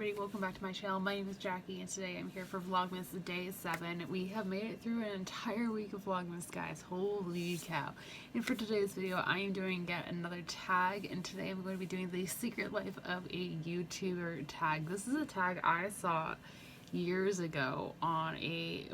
everybody, welcome back to my channel. My name is Jackie and today I'm here for Vlogmas Day 7. We have made it through an entire week of Vlogmas, guys. Holy cow. And for today's video, I am doing yet another tag, and today I'm going to be doing the secret life of a YouTuber tag. This is a tag I saw years ago on a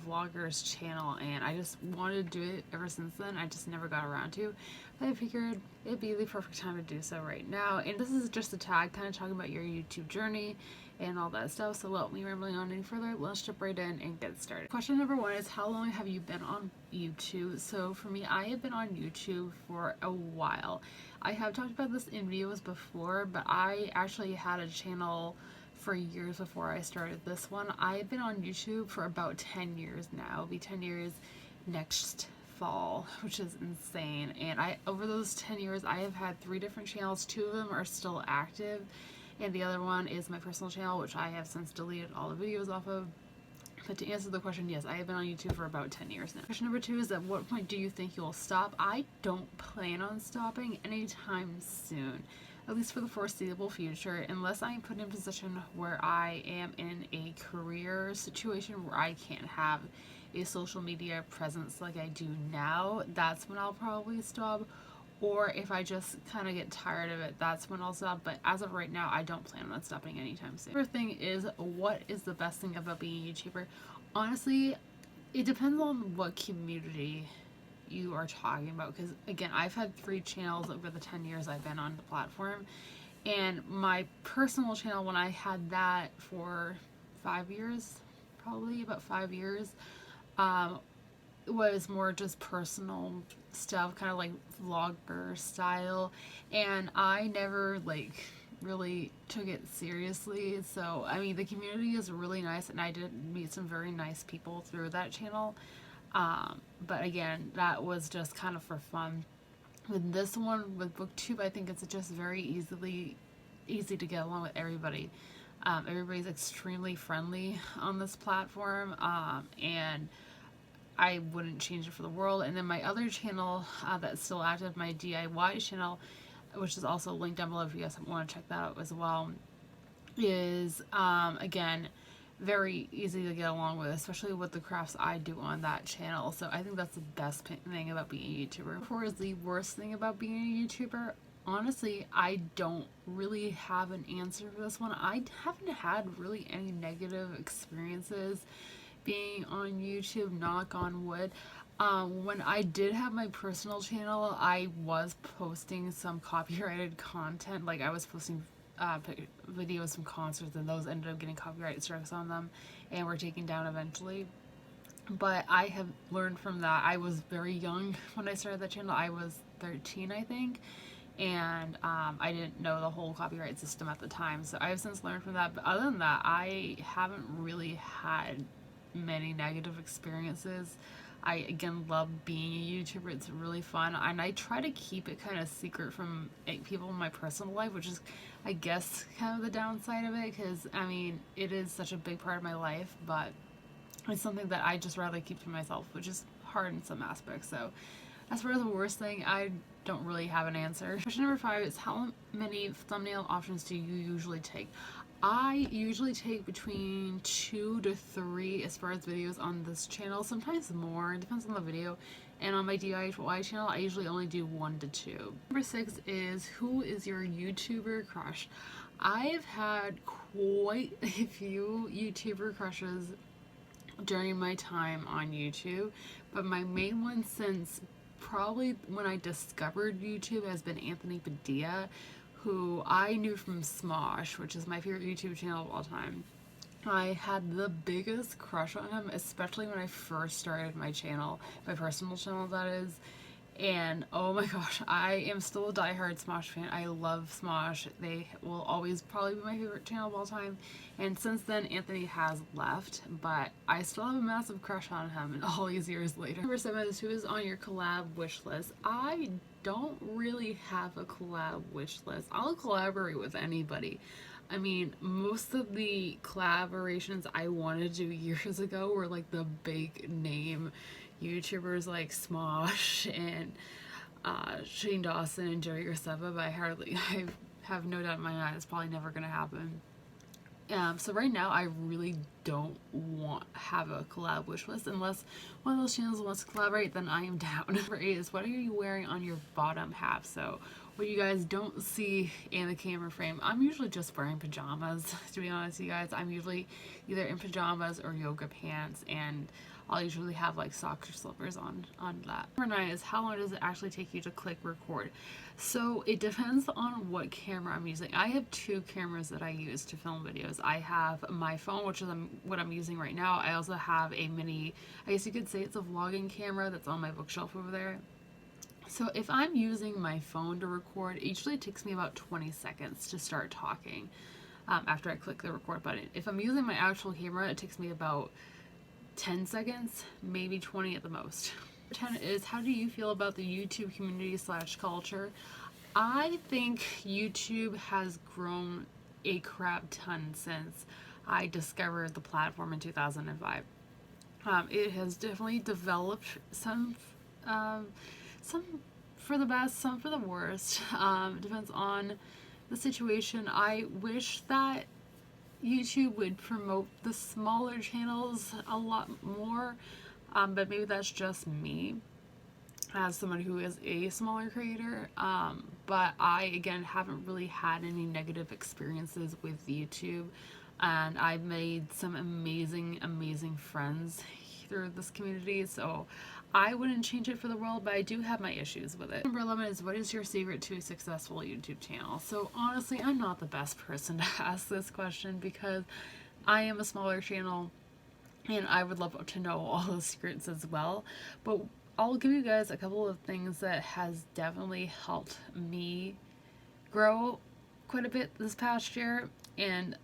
vlogger's channel, and I just wanted to do it ever since then. I just never got around to, but I figured it'd be the perfect time to do so right now. And this is just a tag kind of talking about your YouTube journey and all that stuff, so without me rambling on any further, let's jump right in and get started. Question number one is, how long have you been on YouTube? So for me, I have been on YouTube for a while. I have talked about this in videos before, but I actually had a channel for years before I started this one. I've been on YouTube for about 10 years now. It'll be 10 years next fall, which is insane. And over those 10 years, I have had 3 different channels. 2 of them are still active, and the other one is my personal channel, which I have since deleted all the videos off of. But to answer the question, yes, I have been on YouTube for about 10 years now. Question number 2 is, at what point do you think you'll stop? I don't plan on stopping anytime soon, at least for the foreseeable future, unless I am put in a position where I am in a career situation where I can't have a social media presence like I do now. That's when I'll probably stop. Or if I just kind of get tired of it, that's when I'll stop. But as of right now, I don't plan on stopping anytime soon. The first thing is, what is the best thing about being a YouTuber? Honestly, it depends on what community you are talking about, because again, I've had 3 channels over the 10 years I've been on the platform, and my personal channel, when I had that for 5 years, probably about 5 years, was more just personal stuff, kind of like vlogger style, and I never really took it seriously. So I mean, the community is really nice, and I did meet some very nice people through that channel, but again, that was just kind of for fun. With this one, with BookTube, I think it's just very easy to get along with everybody. Everybody's extremely friendly on this platform, and I wouldn't change it for the world. And then my other channel that's still active, my DIY channel, which is also linked down below if you guys want to check that out as well, is again very easy to get along with, especially with the crafts I do on that channel. So I think that's the best thing about being a YouTuber. Before is the worst thing about being a YouTuber? Honestly, I don't really have an answer for this one. I haven't had really any negative experiences being on YouTube, knock on wood. When I did have my personal channel, I was posting some copyrighted content. Like, I was posting videos from concerts, and those ended up getting copyright strikes on them and were taken down eventually. But I have learned from that. I was very young when I started that channel. I was 13, I think, and I didn't know the whole copyright system at the time, so I have since learned from that. But other than that, I haven't really had many negative experiences. I again love being a YouTuber. It's really fun, and I try to keep it kind of secret from people in my personal life, which is, I guess, kind of the downside of it, because I mean, it is such a big part of my life, but it's something that I just rather keep to myself, which is hard in some aspects. So as far as the worst thing, I don't really have an answer. Question number 5 is, how many thumbnail options do you usually take? I usually take between 2 to 3 as far as videos on this channel, sometimes more, it depends on the video. And on my DIY channel, I usually only do 1 to 2. Number 6 is, who is your YouTuber crush? I've had quite a few YouTuber crushes during my time on YouTube, but my main one since probably when I discovered YouTube has been Anthony Padilla, who I knew from Smosh, which is my favorite YouTube channel of all time. I had the biggest crush on him, especially when I first started my channel, my personal channel that is. And oh my gosh, I am still a diehard Smosh fan. I love Smosh. They will always probably be my favorite channel of all time. And since then, Anthony has left, but I still have a massive crush on him, and all these years later. Number 7 is, who is on your collab wish list? I don't really have a collab wish list. I'll collaborate with anybody. I mean, most of the collaborations I wanted to do years ago were like the big name YouTubers like Smosh and Shane Dawson and Jerry Urseva, but I have no doubt in my mind it's probably never going to happen. So right now I really don't have a collab wish list unless one of those channels wants to collaborate, then I am down. Number 8 is, what are you wearing on your bottom half? So what you guys don't see in the camera frame, I'm usually just wearing pajamas. To be honest, you guys, I'm usually either in pajamas or yoga pants, and I'll usually have like socks or slippers on that. Number 9 is, how long does it actually take you to click record? So it depends on what camera I'm using. I have 2 cameras that I use to film videos. I have my phone, which is what I'm using right now. I also have a mini, I guess you could say it's a vlogging camera that's on my bookshelf over there. So if I'm using my phone to record, it usually takes me about 20 seconds to start talking after I click the record button. If I'm using my actual camera, it takes me about 10 seconds, maybe 20 at the most. 10 is, how do you feel about the YouTube community / culture? I think YouTube has grown a crap ton since I discovered the platform in 2005. It has definitely developed some for the best, some for the worst. Depends on the situation. I wish that YouTube would promote the smaller channels a lot more, but maybe that's just me as someone who is a smaller creator. But I, again, haven't really had any negative experiences with YouTube, and I've made some amazing friends through this community, so I wouldn't change it for the world, but I do have my issues with it. Number 11 is, what is your secret to a successful YouTube channel? So honestly, I'm not the best person to ask this question because I am a smaller channel and I would love to know all the secrets as well. But I'll give you guys a couple of things that has definitely helped me grow quite a bit this past year, and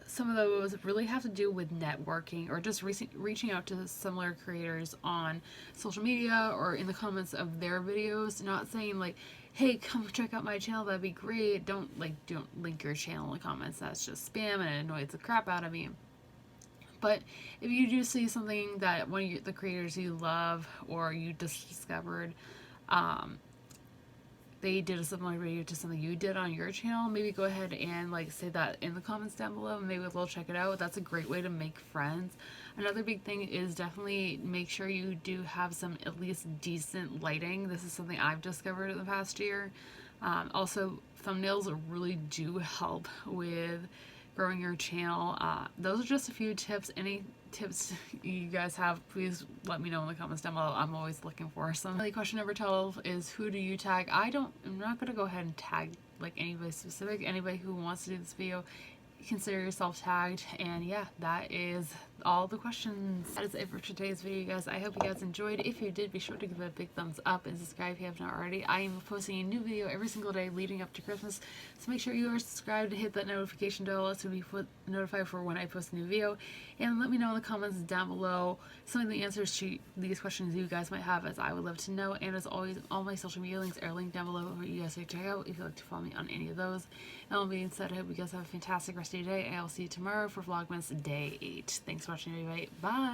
some of those really have to do with networking or just reaching out to similar creators on social media or in the comments of their videos. Not saying like, hey, come check out my channel, that'd be great. Don't link your channel in the comments. That's just spam and it annoys the crap out of me. But if you do see something that one of the creators you love or you just discovered, they did a similar video to something you did on your channel, maybe go ahead and like say that in the comments down below and maybe we'll check it out. That's a great way to make friends. Another big thing is definitely make sure you do have some at least decent lighting. This is something I've discovered in the past year. Also, thumbnails really do help with growing your channel. Those are just a few tips. Any tips you guys have, please let me know in the comments down below. I'm always looking for some. Question number 12 is, who do you tag? I'm not going to go ahead and tag like anybody specific. Anybody who wants to do this video, consider yourself tagged. And yeah, that is all the questions. That is it for today's video, guys. I hope you guys enjoyed. If you did, be sure to give it a big thumbs up and subscribe if you have not already. I am posting a new video every single day leading up to Christmas, so make sure you are subscribed and hit that notification bell to be notified for when I post a new video. And let me know in the comments down below some of the answers to these questions you guys might have, as I would love to know. And as always, all my social media links are linked down below for you guys to check out if you'd like to follow me on any of those. And all being said, I hope you guys have a fantastic rest of your day, and I'll see you tomorrow for Vlogmas Day 8. Thanks for watching, everybody. Bye!